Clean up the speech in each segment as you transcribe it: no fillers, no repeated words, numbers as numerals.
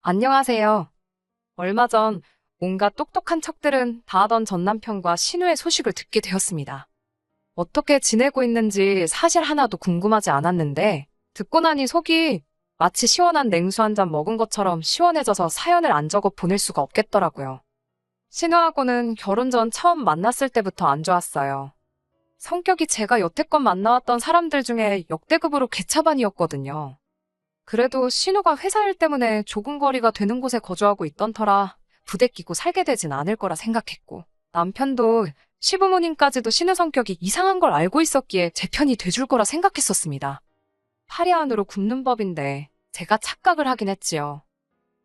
안녕하세요. 얼마 전 온갖 똑똑한 척들은 다 하던 전 남편과 신우의 소식을 듣게 되었습니다. 어떻게 지내고 있는지 사실 하나도 궁금하지 않았는데 듣고 나니 속이 마치 시원한 냉수 한 잔 먹은 것처럼 시원해져서 사연을 안 적어 보낼 수가 없겠더라고요. 신우하고는 결혼 전 처음 만났을 때부터 안 좋았어요. 성격이 제가 여태껏 만나왔던 사람들 중에 역대급으로 개차반이었거든요. 그래도 신우가 회사 일 때문에 좁은 거리가 되는 곳에 거주하고 있던 터라 부대 끼고 살게 되진 않을 거라 생각했고, 남편도 시부모님까지도 신우 성격이 이상한 걸 알고 있었기에 제 편이 돼줄 거라 생각했었습니다. 파리 안으로 굽는 법인데 제가 착각을 하긴 했지요.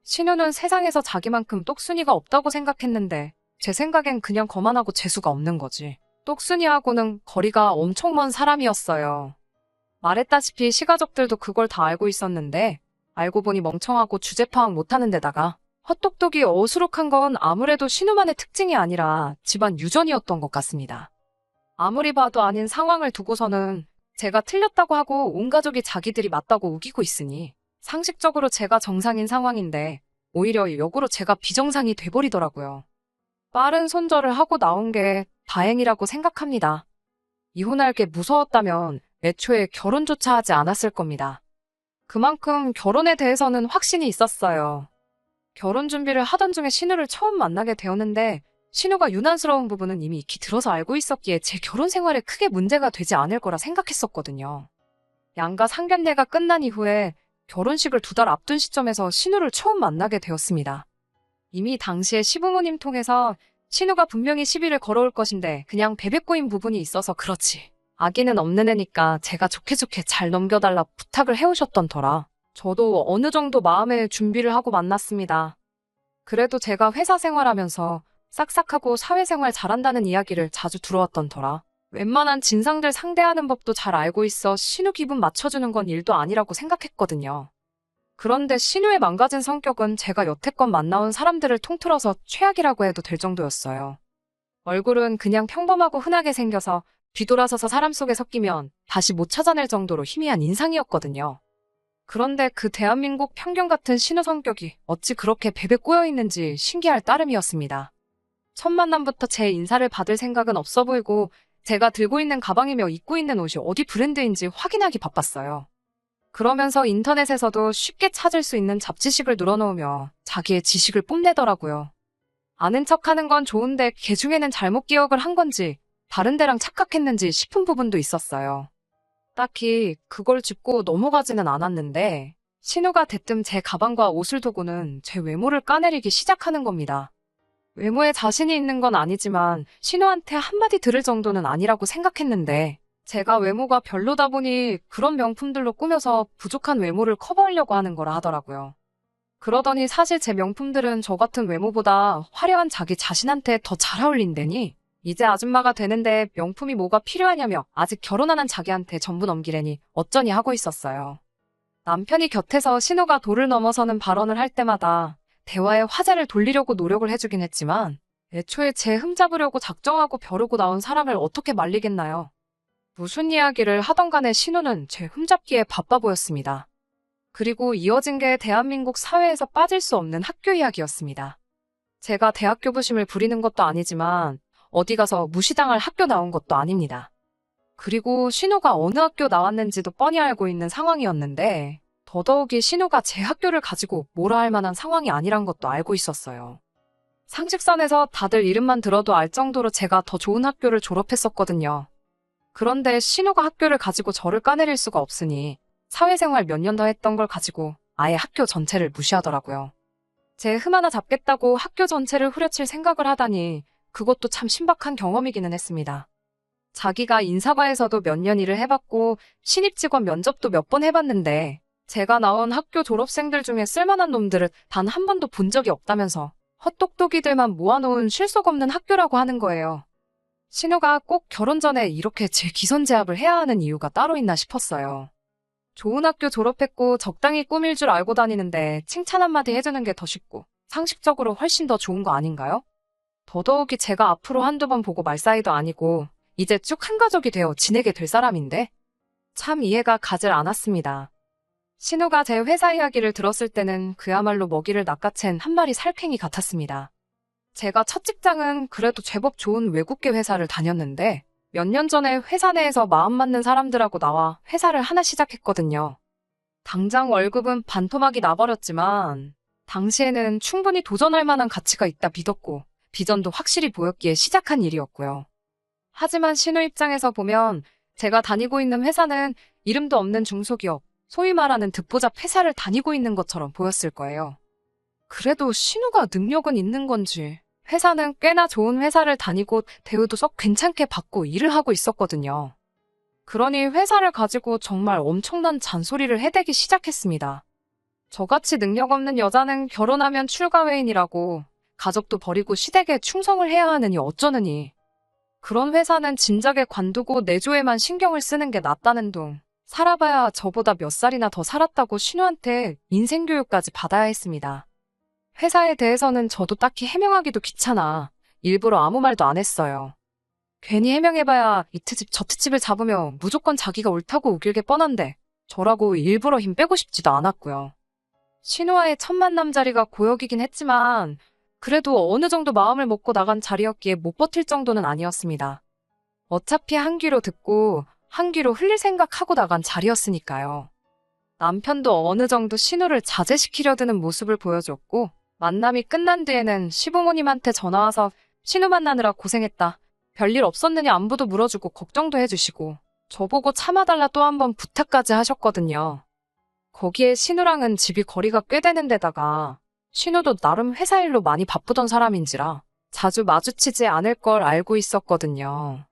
신우는 세상에서 자기만큼 똑순이가 없다고 생각했는데 제 생각엔 그냥 거만하고 재수가 없는 거지. 똑순이하고는 거리가 엄청 먼 사람이었어요. 말했다시피 시가족들도 그걸 다 알고 있었는데 알고 보니 멍청하고 주제 파악 못하는 데다가 헛똑똑이 어수룩한 건 아무래도 신우만의 특징이 아니라 집안 유전이었던 것 같습니다. 아무리 봐도 아닌 상황을 두고서는 제가 틀렸다고 하고 온 가족이 자기들이 맞다고 우기고 있으니 상식적으로 제가 정상인 상황인데 오히려 역으로 제가 비정상이 돼버리더라고요. 빠른 손절을 하고 나온 게 다행이라고 생각합니다. 이혼할 게 무서웠다면 애초에 결혼조차 하지 않았을 겁니다. 그만큼 결혼에 대해서는 확신이 있었어요. 결혼 준비를 하던 중에 신우를 처음 만나게 되었는데 신우가 유난스러운 부분은 이미 익히 들어서 알고 있었기에 제 결혼 생활에 크게 문제가 되지 않을 거라 생각했었거든요. 양가 상견례가 끝난 이후에 결혼식을 2달 앞둔 시점에서 신우를 처음 만나게 되었습니다. 이미 당시에 시부모님 통해서 신우가 분명히 시비를 걸어올 것인데 그냥 베베 꼬인 부분이 있어서 그렇지. 아기는 없는 애니까 제가 좋게 잘 넘겨달라 부탁을 해오셨던 터라 저도 어느 정도 마음의 준비를 하고 만났습니다. 그래도 제가 회사 생활하면서 싹싹하고 사회생활 잘한다는 이야기를 자주 들어왔던 터라 웬만한 진상들 상대하는 법도 잘 알고 있어 신우 기분 맞춰주는 건 일도 아니라고 생각했거든요. 그런데 신우의 망가진 성격은 제가 여태껏 만나온 사람들을 통틀어서 최악이라고 해도 될 정도였어요. 얼굴은 그냥 평범하고 흔하게 생겨서 뒤돌아서서 사람 속에 섞이면 다시 못 찾아낼 정도로 희미한 인상이었거든요. 그런데 그 대한민국 평균 같은 신우 성격이 어찌 그렇게 베베 꼬여있는지 신기할 따름이었습니다. 첫 만남부터 제 인사를 받을 생각은 없어 보이고 제가 들고 있는 가방이며 입고 있는 옷이 어디 브랜드인지 확인하기 바빴어요. 그러면서 인터넷에서도 쉽게 찾을 수 있는 잡지식을 눌러놓으며 자기의 지식을 뽐내더라고요. 아는 척하는 건 좋은데 걔 중에는 잘못 기억을 한 건지 다른 데랑 착각했는지 싶은 부분도 있었어요. 딱히 그걸 짚고 넘어가지는 않았는데 신우가 대뜸 제 가방과 옷을 두고는 제 외모를 까내리기 시작하는 겁니다. 외모에 자신이 있는 건 아니지만 신우한테 한마디 들을 정도는 아니라고 생각했는데 제가 외모가 별로다 보니 그런 명품들로 꾸며서 부족한 외모를 커버하려고 하는 거라 하더라고요. 그러더니 사실 제 명품들은 저 같은 외모보다 화려한 자기 자신한테 더 잘 어울린다니 이제 아줌마가 되는데 명품이 뭐가 필요하냐며 아직 결혼 안 한 자기한테 전부 넘기려니 어쩌니 하고 있었어요. 남편이 곁에서 신우가 도를 넘어서는 발언을 할 때마다 대화의 화제를 돌리려고 노력을 해주긴 했지만 애초에 제 흠잡으려고 작정하고 벼르고 나온 사람을 어떻게 말리겠나요. 무슨 이야기를 하던 간에 신우는 제 흠잡기에 바빠 보였습니다. 그리고 이어진 게 대한민국 사회에서 빠질 수 없는 학교 이야기였습니다. 제가 대학교 부심을 부리는 것도 아니지만 어디 가서 무시당할 학교 나온 것도 아닙니다. 그리고 신우가 어느 학교 나왔는지도 뻔히 알고 있는 상황이었는데 더더욱이 신우가 제 학교를 가지고 뭐라 할 만한 상황이 아니란 것도 알고 있었어요. 상식선에서 다들 이름만 들어도 알 정도로 제가 더 좋은 학교를 졸업했었거든요. 그런데 신우가 학교를 가지고 저를 까내릴 수가 없으니 사회생활 몇 년 더 했던 걸 가지고 아예 학교 전체를 무시하더라고요. 제 흠 하나 잡겠다고 학교 전체를 후려칠 생각을 하다니 그것도 참 신박한 경험이기는 했습니다. 자기가 인사과에서도 몇 년 일을 해봤고 신입 직원 면접도 몇 번 해봤는데 제가 나온 학교 졸업생들 중에 쓸만한 놈들을 단 한 번도 본 적이 없다면서 헛똑똑이들만 모아놓은 실속 없는 학교라고 하는 거예요. 신우가 꼭 결혼 전에 이렇게 제 기선제압을 해야 하는 이유가 따로 있나 싶었어요. 좋은 학교 졸업했고 적당히 꾸밀 줄 알고 다니는데 칭찬 한마디 해주는 게 더 쉽고 상식적으로 훨씬 더 좋은 거 아닌가요? 더더욱이 제가 앞으로 한두 번 보고 말 사이도 아니고 이제 쭉 한 가족이 되어 지내게 될 사람인데 참 이해가 가질 않았습니다. 신우가 제 회사 이야기를 들었을 때는 그야말로 먹이를 낚아챈 한 마리 살쾡이 같았습니다. 제가 첫 직장은 그래도 제법 좋은 외국계 회사를 다녔는데 몇 년 전에 회사 내에서 마음 맞는 사람들하고 나와 회사를 하나 시작했거든요. 당장 월급은 반토막이 나버렸지만 당시에는 충분히 도전할 만한 가치가 있다 믿었고 비전도 확실히 보였기에 시작한 일이었고요. 하지만 신우 입장에서 보면 제가 다니고 있는 회사는 이름도 없는 중소기업, 소위 말하는 듣보잡 회사를 다니고 있는 것처럼 보였을 거예요. 그래도 신우가 능력은 있는 건지 회사는 꽤나 좋은 회사를 다니고 대우도 썩 괜찮게 받고 일을 하고 있었거든요. 그러니 회사를 가지고 정말 엄청난 잔소리를 해대기 시작했습니다. 저같이 능력 없는 여자는 결혼하면 출가회인이라고 가족도 버리고 시댁에 충성을 해야 하느니 어쩌느니. 그런 회사는 진작에 관두고 내조에만 신경을 쓰는 게 낫다는 둥. 살아봐야 저보다 몇 살이나 더 살았다고 신우한테 인생교육까지 받아야 했습니다. 회사에 대해서는 저도 딱히 해명하기도 귀찮아 일부러 아무 말도 안 했어요. 괜히 해명해봐야 이 트집 저 트집을 잡으며 무조건 자기가 옳다고 우길게 뻔한데 저라고 일부러 힘 빼고 싶지도 않았고요. 신우와의 첫 만남 자리가 고역이긴 했지만 그래도 어느 정도 마음을 먹고 나간 자리였기에 못 버틸 정도는 아니었습니다. 어차피 한 귀로 듣고 한 귀로 흘릴 생각하고 나간 자리였으니까요. 남편도 어느 정도 신우를 자제시키려 드는 모습을 보여줬고 만남이 끝난 뒤에는 시부모님한테 전화와서 신우 만나느라 고생했다. 별일 없었느냐 안부도 물어주고 걱정도 해주시고 저보고 참아달라 또 한 번 부탁까지 하셨거든요. 거기에 신우랑은 집이 거리가 꽤 되는 데다가 신우도 나름 회사 일로 많이 바쁘던 사람인지라 자주 마주치지 않을 걸 알고 있었거든요.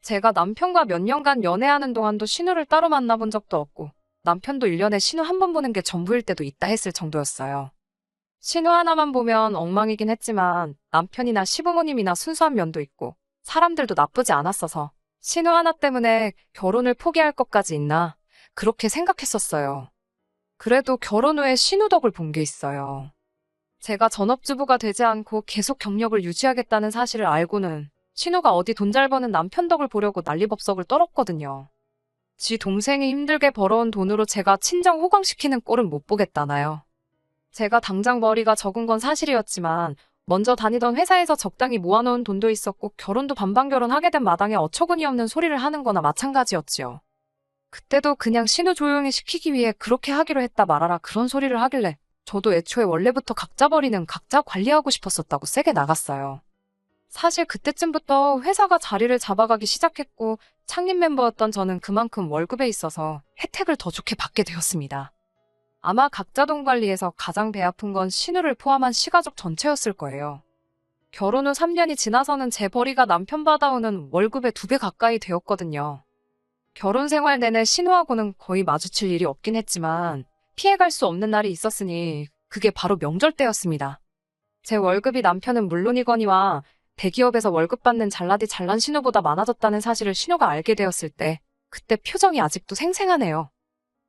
제가 남편과 몇 년간 연애하는 동안도 신우를 따로 만나본 적도 없고 남편도 1년에 신우 한 번 보는 게 전부일 때도 있다 했을 정도였어요. 신우 하나만 보면 엉망이긴 했지만 남편이나 시부모님이나 순수한 면도 있고 사람들도 나쁘지 않았어서 신우 하나 때문에 결혼을 포기할 것까지 있나 그렇게 생각했었어요. 그래도 결혼 후에 신우 덕을 본 게 있어요. 제가 전업주부가 되지 않고 계속 경력을 유지하겠다는 사실을 알고는 신우가 어디 돈 잘 버는 남편 덕을 보려고 난리법석을 떨었거든요. 지 동생이 힘들게 벌어온 돈으로 제가 친정 호강시키는 꼴은 못 보겠다나요. 제가 당장 머리가 적은 건 사실이었지만 먼저 다니던 회사에서 적당히 모아놓은 돈도 있었고 결혼도 반반 결혼하게 된 마당에 어처구니 없는 소리를 하는 거나 마찬가지였지요. 그때도 그냥 신우 조용히 시키기 위해 그렇게 하기로 했다 말아라 그런 소리를 하길래 저도 애초에 원래부터 각자 버리는 각자 관리하고 싶었었다고 세게 나갔어요. 사실 그때쯤부터 회사가 자리를 잡아가기 시작했고 창립 멤버였던 저는 그만큼 월급에 있어서 혜택을 더 좋게 받게 되었습니다. 아마 각자 돈 관리에서 가장 배 아픈 건 신우를 포함한 시가족 전체였을 거예요. 결혼 후 3년이 지나서는 제 벌이가 남편 받아오는 월급의 2배 가까이 되었거든요. 결혼 생활 내내 신우하고는 거의 마주칠 일이 없긴 했지만 피해갈 수 없는 날이 있었으니 그게 바로 명절 때였습니다. 제 월급이 남편은 물론이거니와 대기업에서 월급 받는 잘나디 잘난 신우보다 많아졌다는 사실을 신우가 알게 되었을 때 그때 표정이 아직도 생생하네요.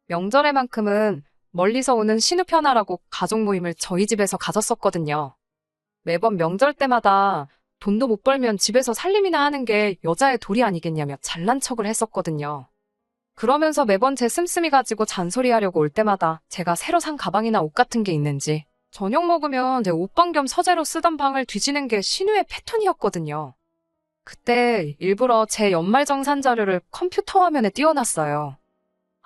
명절에만큼은 멀리서 오는 신우 편하라고 가족 모임을 저희 집에서 가졌었거든요. 매번 명절 때마다 돈도 못 벌면 집에서 살림이나 하는 게 여자의 도리 아니겠냐며 잘난 척을 했었거든요. 그러면서 매번 제 씀씀이 가지고 잔소리하려고 올 때마다 제가 새로 산 가방이나 옷 같은 게 있는지 저녁 먹으면 제 옷방 겸 서재로 쓰던 방을 뒤지는 게 신우의 패턴이었거든요. 그때 일부러 제 연말정산 자료를 컴퓨터 화면에 띄워놨어요.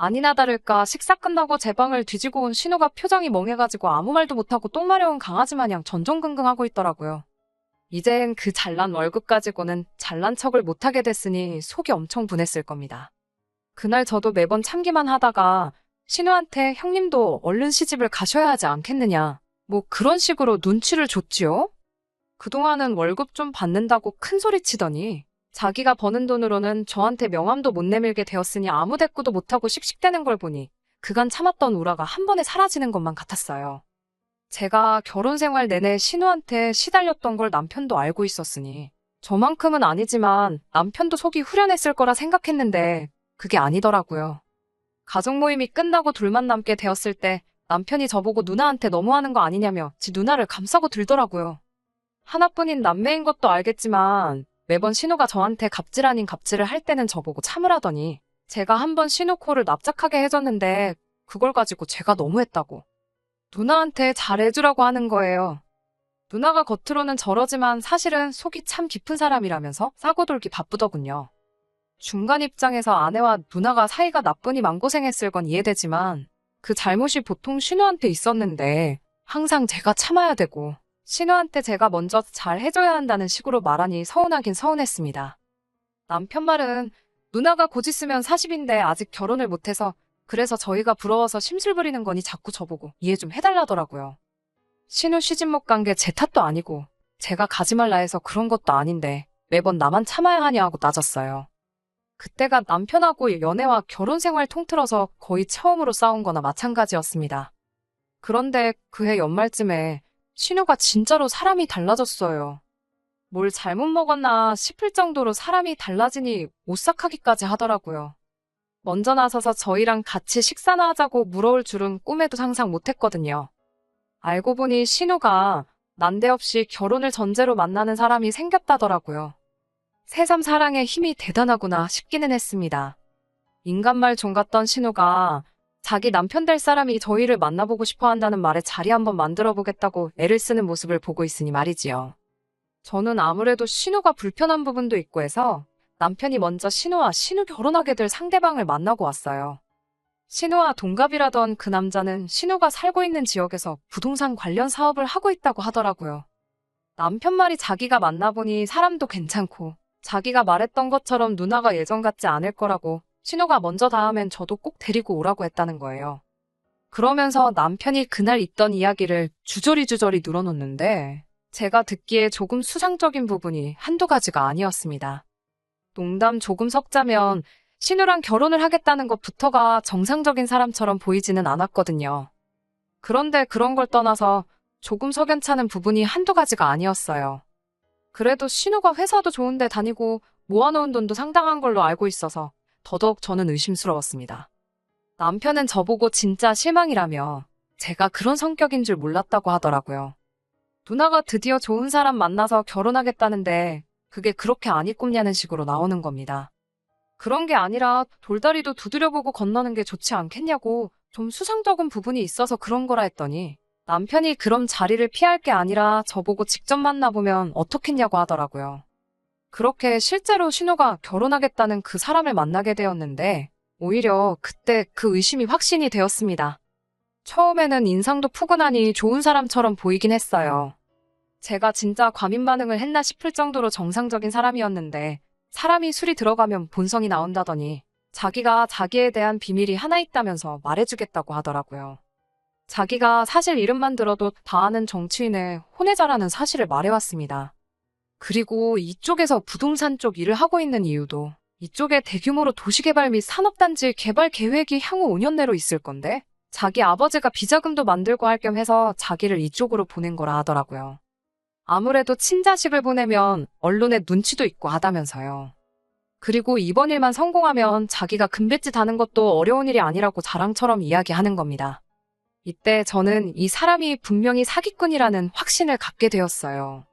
아니나 다를까 식사 끝나고 제 방을 뒤지고 온 신우가 표정이 멍해가지고 아무 말도 못하고 똥 마려운 강아지 마냥 전전긍긍하고 있더라고요. 이젠 그 잘난 월급 가지고는 잘난 척을 못하게 됐으니 속이 엄청 분했을 겁니다. 그날 저도 매번 참기만 하다가 신우한테 형님도 얼른 시집을 가셔야 하지 않겠느냐 뭐 그런 식으로 눈치를 줬지요. 그동안은 월급 좀 받는다고 큰소리치더니 자기가 버는 돈으로는 저한테 명함도 못 내밀게 되었으니 아무 대꾸도 못하고 씩씩대는 걸 보니 그간 참았던 우라가 한 번에 사라지는 것만 같았어요. 제가 결혼 생활 내내 신우한테 시달렸던 걸 남편도 알고 있었으니 저만큼은 아니지만 남편도 속이 후련했을 거라 생각했는데 그게 아니더라고요. 가족 모임이 끝나고 둘만 남게 되었을 때 남편이 저보고 누나한테 너무하는 거 아니냐며 지 누나를 감싸고 들더라고요. 하나뿐인 남매인 것도 알겠지만 매번 신우가 저한테 갑질 아닌 갑질을 할 때는 저보고 참으라더니 제가 한번 신우 코를 납작하게 해줬는데 그걸 가지고 제가 너무했다고 누나한테 잘해주라고 하는 거예요. 누나가 겉으로는 저러지만 사실은 속이 참 깊은 사람이라면서 싸고 돌기 바쁘더군요. 중간 입장에서 아내와 누나가 사이가 나쁘니 맘고생했을 건 이해되지만 그 잘못이 보통 신우한테 있었는데 항상 제가 참아야 되고 신우한테 제가 먼저 잘 해줘야 한다는 식으로 말하니 서운하긴 서운했습니다. 남편 말은 누나가 곧 있으면 40인데 아직 결혼을 못해서 그래서 저희가 부러워서 심술 부리는 거니 자꾸 저보고 이해 좀 해달라더라고요. 신우 시집 못 간 게 제 탓도 아니고 제가 가지 말라 해서 그런 것도 아닌데 매번 나만 참아야 하냐 하고 따졌어요. 그때가 남편하고 연애와 결혼 생활 통틀어서 거의 처음으로 싸운 거나 마찬가지였습니다. 그런데 그해 연말쯤에 신우가 진짜로 사람이 달라졌어요. 뭘 잘못 먹었나 싶을 정도로 사람이 달라지니 오싹하기까지 하더라고요. 먼저 나서서 저희랑 같이 식사나 하자고 물어올 줄은 꿈에도 상상 못했거든요. 알고 보니 신우가 난데없이 결혼을 전제로 만나는 사람이 생겼다더라고요. 새삼 사랑의 힘이 대단하구나 싶기는 했습니다. 인간말 종 같던 신우가 자기 남편 될 사람이 저희를 만나보고 싶어 한다는 말에 자리 한번 만들어 보겠다고 애를 쓰는 모습을 보고 있으니 말이지요. 저는 아무래도 신우가 불편한 부분도 있고 해서 남편이 먼저 신우 결혼하게 될 상대방을 만나고 왔어요. 신우와 동갑이라던 그 남자는 신우가 살고 있는 지역에서 부동산 관련 사업을 하고 있다고 하더라고요. 남편 말이 자기가 만나보니 사람도 괜찮고 자기가 말했던 것처럼 누나가 예전 같지 않을 거라고 신우가 먼저 닿으면 저도 꼭 데리고 오라고 했다는 거예요. 그러면서 남편이 그날 있던 이야기를 주저리 늘어놓는데 제가 듣기에 조금 수상적인 부분이 한두 가지가 아니었습니다. 농담 조금 섞자면 신우랑 결혼을 하겠다는 것부터가 정상적인 사람처럼 보이지는 않았거든요. 그런데 그런 걸 떠나서 조금 석연찮은 부분이 한두 가지가 아니었어요. 그래도 신우가 회사도 좋은데 다니고 모아놓은 돈도 상당한 걸로 알고 있어서 더더욱 저는 의심스러웠습니다. 남편은 저보고 진짜 실망이라며 제가 그런 성격인 줄 몰랐다고 하더라고요. 누나가 드디어 좋은 사람 만나서 결혼하겠다는데 그게 그렇게 안 이꼽냐는 식으로 나오는 겁니다. 그런 게 아니라 돌다리도 두드려보고 건너는 게 좋지 않겠냐고 좀 수상적인 부분이 있어서 그런 거라 했더니 남편이 그럼 자리를 피할 게 아니라 저보고 직접 만나보면 어떻겠냐고 하더라고요. 그렇게 실제로 신우가 결혼하겠다는 그 사람을 만나게 되었는데 오히려 그때 그 의심이 확신이 되었습니다. 처음에는 인상도 푸근하니 좋은 사람처럼 보이긴 했어요. 제가 진짜 과민 반응을 했나 싶을 정도로 정상적인 사람이었는데 사람이 술이 들어가면 본성이 나온다더니 자기가 자기에 대한 비밀이 하나 있다면서 말해주겠다고 하더라고요. 자기가 사실 이름만 들어도 다 아는 정치인의 혼외자라는 사실을 말해왔습니다. 그리고 이쪽에서 부동산 쪽 일을 하고 있는 이유도 이쪽에 대규모로 도시개발 및 산업단지 개발 계획이 향후 5년 내로 있을 건데 자기 아버지가 비자금도 만들고 할 겸 해서 자기를 이쪽으로 보낸 거라 하더라고요. 아무래도 친자식을 보내면 언론에 눈치도 있고 하다면서요. 그리고 이번 일만 성공하면 자기가 금뱃지 다는 것도 어려운 일이 아니라고 자랑처럼 이야기하는 겁니다. 이때 저는 이 사람이 분명히 사기꾼이라는 확신을 갖게 되었어요.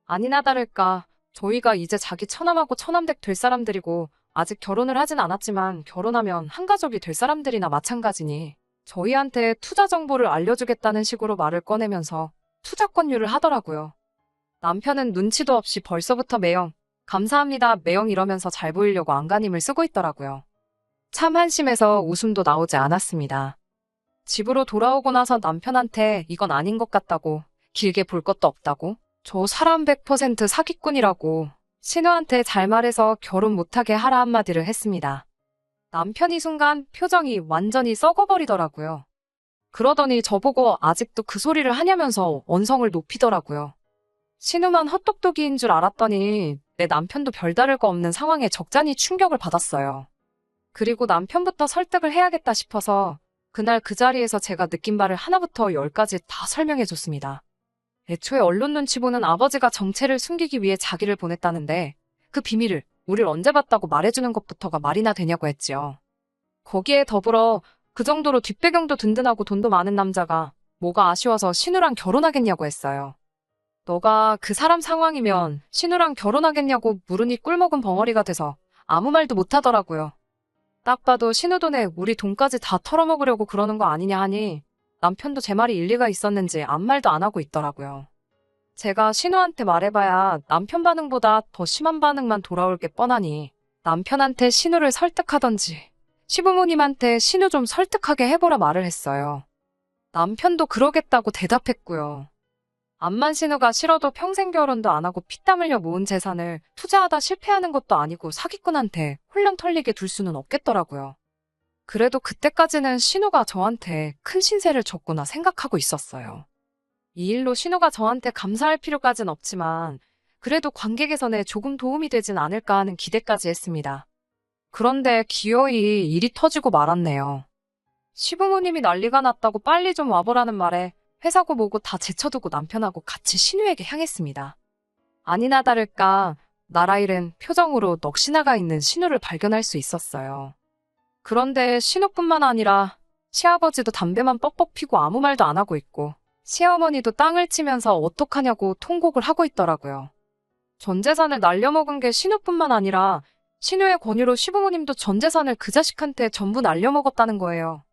아니나 다를까 저희가 이제 자기 처남하고 처남댁 될 사람들이고 아직 결혼을 하진 않았지만 결혼하면 한가족이 될 사람들이나 마찬가지니 저희한테 투자 정보를 알려주겠다는 식으로 말을 꺼내면서 투자 권유를 하더라고요. 남편은 눈치도 없이 벌써부터 매형, 감사합니다 매형 이러면서 잘 보이려고 안간힘을 쓰고 있더라고요. 참 한심해서 웃음도 나오지 않았습니다. 집으로 돌아오고 나서 남편한테 이건 아닌 것 같다고, 길게 볼 것도 없다고, 저 사람 100% 사기꾼이라고 신우한테 잘 말해서 결혼 못하게 하라 한마디를 했습니다. 남편이 순간 표정이 완전히 썩어버리더라고요. 그러더니 저보고 아직도 그 소리를 하냐면서 언성을 높이더라고요. 신우만 헛똑똑이인 줄 알았더니 내 남편도 별다를 거 없는 상황에 적잖이 충격을 받았어요. 그리고 남편부터 설득을 해야겠다 싶어서 그날 그 자리에서 제가 느낀 바를 하나부터 10까지 다 설명해줬습니다. 애초에 언론 눈치 보는 아버지가 정체를 숨기기 위해 자기를 보냈다는데 그 비밀을 우릴 언제 봤다고 말해주는 것부터가 말이나 되냐고 했지요. 거기에 더불어 그 정도로 뒷배경도 든든하고 돈도 많은 남자가 뭐가 아쉬워서 신우랑 결혼하겠냐고 했어요. 너가 그 사람 상황이면 신우랑 결혼하겠냐고 물으니 꿀먹은 벙어리가 돼서 아무 말도 못하더라고요. 딱 봐도 신우 돈에 우리 돈까지 다 털어먹으려고 그러는 거 아니냐 하니 남편도 제 말이 일리가 있었는지 아무 말도 안 하고 있더라고요. 제가 신우한테 말해봐야 남편 반응보다 더 심한 반응만 돌아올 게 뻔하니 남편한테 신우를 설득하던지 시부모님한테 신우 좀 설득하게 해보라 말을 했어요. 남편도 그러겠다고 대답했고요. 암만 신우가 싫어도 평생 결혼도 안 하고 피땀 흘려 모은 재산을 투자하다 실패하는 것도 아니고 사기꾼한테 홀랑 털리게 둘 수는 없겠더라고요. 그래도 그때까지는 신우가 저한테 큰 신세를 졌구나 생각하고 있었어요. 이 일로 신우가 저한테 감사할 필요까진 없지만 그래도 관계 개선에 조금 도움이 되진 않을까 하는 기대까지 했습니다. 그런데 기어이 일이 터지고 말았네요. 시부모님이 난리가 났다고 빨리 좀 와보라는 말에 회사고 뭐고 다 제쳐두고 남편하고 같이 신우에게 향했습니다. 아니나 다를까 나라 잃은 표정으로 넋이 나가 있는 신우를 발견할 수 있었어요. 그런데 신우뿐만 아니라 시아버지도 담배만 뻑뻑 피고 아무 말도 안 하고 있고 시어머니도 땅을 치면서 어떡하냐고 통곡을 하고 있더라고요. 전 재산을 날려먹은 게 신우뿐만 아니라 신우의 권유로 시부모님도 전 재산을 그 자식한테 전부 날려먹었다는 거예요.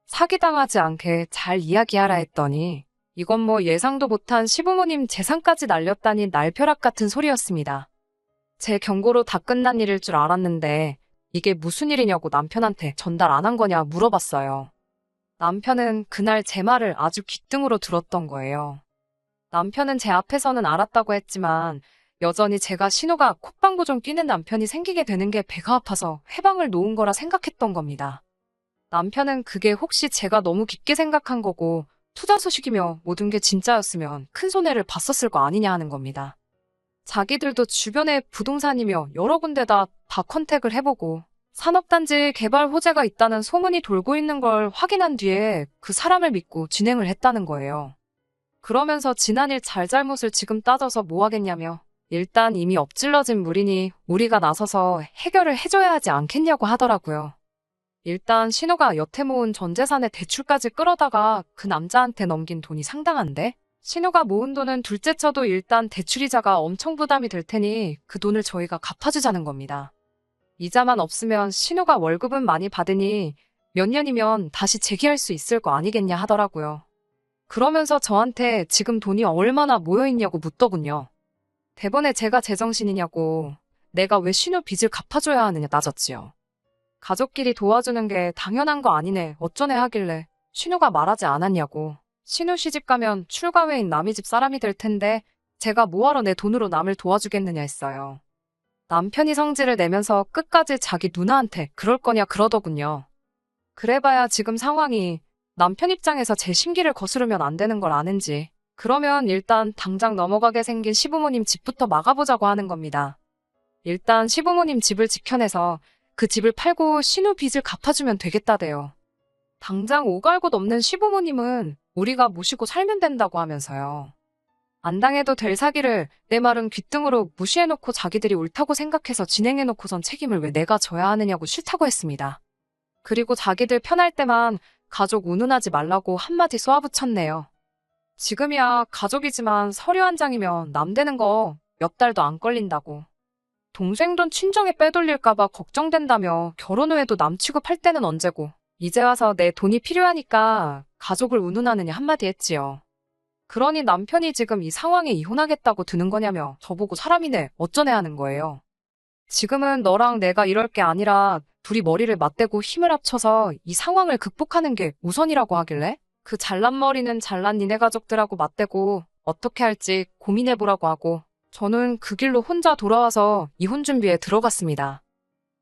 사기당하지 않게 잘 이야기하라 했더니 이건 뭐 예상도 못한 시부모님 재산까지 날렸다니 날벼락 같은 소리였습니다. 제 경고로 다 끝난 일일 줄 알았는데 이게 무슨 일이냐고 남편한테 전달 안 한 거냐 물어봤어요. 남편은 그날 제 말을 아주 귓등으로 들었던 거예요. 남편은 제 앞에서는 알았다고 했지만 여전히 제가 신우가 콧방구 좀 끼는 남편이 생기게 되는 게 배가 아파서 해방을 놓은 거라 생각했던 겁니다. 남편은 그게 혹시 제가 너무 깊게 생각한 거고 투자 소식이며 모든 게 진짜였으면 큰 손해를 봤었을 거 아니냐 하는 겁니다. 자기들도 주변에 부동산이며 여러 군데다 다 컨택을 해보고 산업단지 개발 호재가 있다는 소문이 돌고 있는 걸 확인한 뒤에 그 사람을 믿고 진행을 했다는 거예요. 그러면서 지난 일 잘잘못을 지금 따져서 뭐 하겠냐며 일단 이미 엎질러진 물이니 우리가 나서서 해결을 해줘야 하지 않겠냐고 하더라고요. 일단 신우가 여태 모은 전 재산의 대출까지 끌어다가 그 남자한테 넘긴 돈이 상당한데 신우가 모은 돈은 둘째 쳐도 일단 대출이자가 엄청 부담이 될 테니 그 돈을 저희가 갚아주자는 겁니다. 이자만 없으면 신우가 월급은 많이 받으니 몇 년이면 다시 재기할 수 있을 거 아니겠냐 하더라고요. 그러면서 저한테 지금 돈이 얼마나 모여있냐고 묻더군요. 대번에 제가 제정신이냐고 내가 왜 신우 빚을 갚아줘야 하느냐 따졌지요. 가족끼리 도와주는 게 당연한 거 아니네 어쩌네 하길래 신우가 말하지 않았냐고. 신우 시집가면 출가회인 남의 집 사람이 될 텐데 제가 뭐하러 내 돈으로 남을 도와주겠느냐 했어요. 남편이 성질을 내면서 끝까지 자기 누나한테 그럴 거냐 그러더군요. 그래봐야 지금 상황이 남편 입장에서 제 심기를 거스르면 안 되는 걸 아는지 그러면 일단 당장 넘어가게 생긴 시부모님 집부터 막아보자고 하는 겁니다. 일단 시부모님 집을 지켜내서 그 집을 팔고 신우 빚을 갚아주면 되겠다대요. 당장 오갈 곳 없는 시부모님은 우리가 모시고 살면 된다고 하면서요. 안 당해도 될 사기를 내 말은 귓등으로 무시해놓고 자기들이 옳다고 생각해서 진행해놓고선 책임을 왜 내가 져야 하느냐고 싫다고 했습니다. 그리고 자기들 편할 때만 가족 운운하지 말라고 한마디 쏘아붙였네요. 지금이야 가족이지만 서류 한 장이면 남 되는 거 몇 달도 안 걸린다고. 동생 돈 친정에 빼돌릴까봐 걱정된다며 결혼 후에도 남 취급할 때는 언제고 이제 와서 내 돈이 필요하니까 가족을 운운하느냐 한마디 했지요. 그러니 남편이 지금 이 상황에 이혼하겠다고 드는 거냐며 저보고 사람이네 어쩌네 하는 거예요. 지금은 너랑 내가 이럴 게 아니라 둘이 머리를 맞대고 힘을 합쳐서 이 상황을 극복하는 게 우선이라고 하길래 그 잘난 머리는 잘난 니네 가족들하고 맞대고 어떻게 할지 고민해보라고 하고 저는 그 길로 혼자 돌아와서 이혼 준비에 들어갔습니다.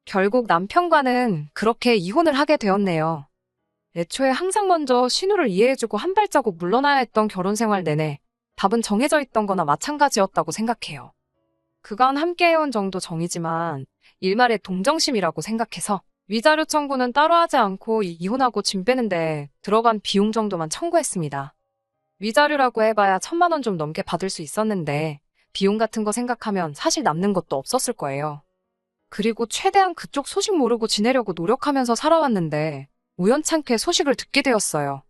결국 남편과는 그렇게 이혼을 하게 되었네요. 애초에 항상 먼저 신우를 이해해주고 한 발자국 물러나야 했던 결혼 생활 내내 답은 정해져 있던 거나 마찬가지였다고 생각해요. 그간 함께해온 정도 정이지만 일말의 동정심이라고 생각해서 위자료 청구는 따로 하지 않고 이혼하고 짐 빼는데 들어간 비용 정도만 청구했습니다. 위자료라고 해봐야 1,000만 원 좀 넘게 받을 수 있었는데 비용 같은 거 생각하면 사실 남는 것도 없었을 거예요. 그리고 최대한 그쪽 소식 모르고 지내려고 노력하면서 살아왔는데 우연찮게 소식을 듣게 되었어요.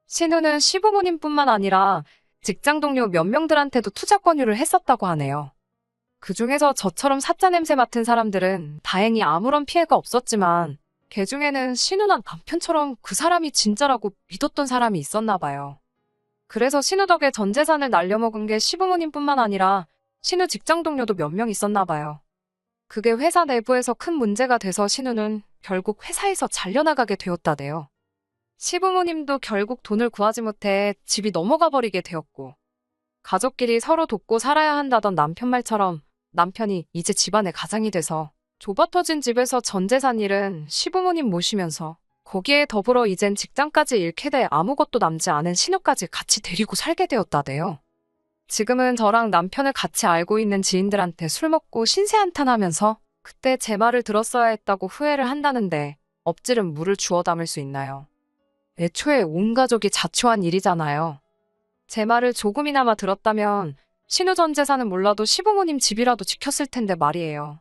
신우는 시부모님뿐만 아니라 직장 동료 몇 명들한테도 투자 권유를 했었다고 하네요. 그중에서 저처럼 사짜 냄새 맡은 사람들은 다행히 아무런 피해가 없었지만 걔 중에는 신우난 남편처럼 그 사람이 진짜라고 믿었던 사람이 있었나 봐요. 그래서 신우 덕에 전 재산을 날려먹은 게 시부모님뿐만 아니라 신우 직장 동료도 몇 명 있었나 봐요. 그게 회사 내부에서 큰 문제가 돼서 신우는 결국 회사에서 잘려나가게 되었다네요. 시부모님도 결국 돈을 구하지 못해 집이 넘어가 버리게 되었고, 가족끼리 서로 돕고 살아야 한다던 남편 말처럼 남편이 이제 집안의 가장이 돼서 좁아터진 집에서 전 재산 잃은 시부모님 모시면서 거기에 더불어 이젠 직장까지 잃게 돼 아무것도 남지 않은 신우까지 같이 데리고 살게 되었다네요. 지금은 저랑 남편을 같이 알고 있는 지인들한테 술 먹고 신세한탄하면서 그때 제 말을 들었어야 했다고 후회를 한다는데 엎질은 물을 주워 담을 수 있나요? 애초에 온 가족이 자초한 일이잖아요. 제 말을 조금이나마 들었다면 신우 전 재산은 몰라도 시부모님 집이라도 지켰을 텐데 말이에요.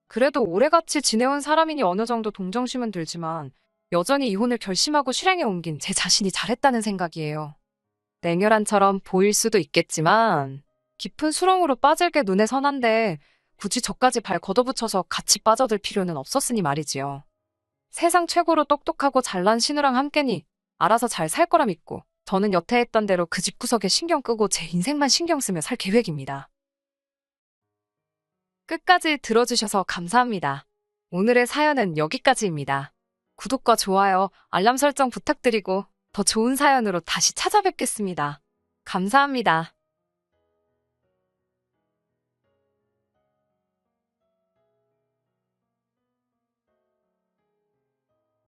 그래도 오래같이 지내온 사람이니 어느 정도 동정심은 들지만 여전히 이혼을 결심하고 실행에 옮긴 제 자신이 잘했다는 생각이에요. 냉혈한처럼 보일 수도 있겠지만 깊은 수렁으로 빠질 게 눈에 선한데 굳이 저까지 발 걷어붙여서 같이 빠져들 필요는 없었으니 말이지요. 세상 최고로 똑똑하고 잘난 신우랑 함께니 알아서 잘 살 거라 믿고 저는 여태 했던 대로 그 집구석에 신경 끄고 제 인생만 신경 쓰며 살 계획입니다. 끝까지 들어주셔서 감사합니다. 오늘의 사연은 여기까지입니다. 구독과 좋아요, 알람 설정 부탁드리고 더 좋은 사연으로 다시 찾아뵙겠습니다. 감사합니다.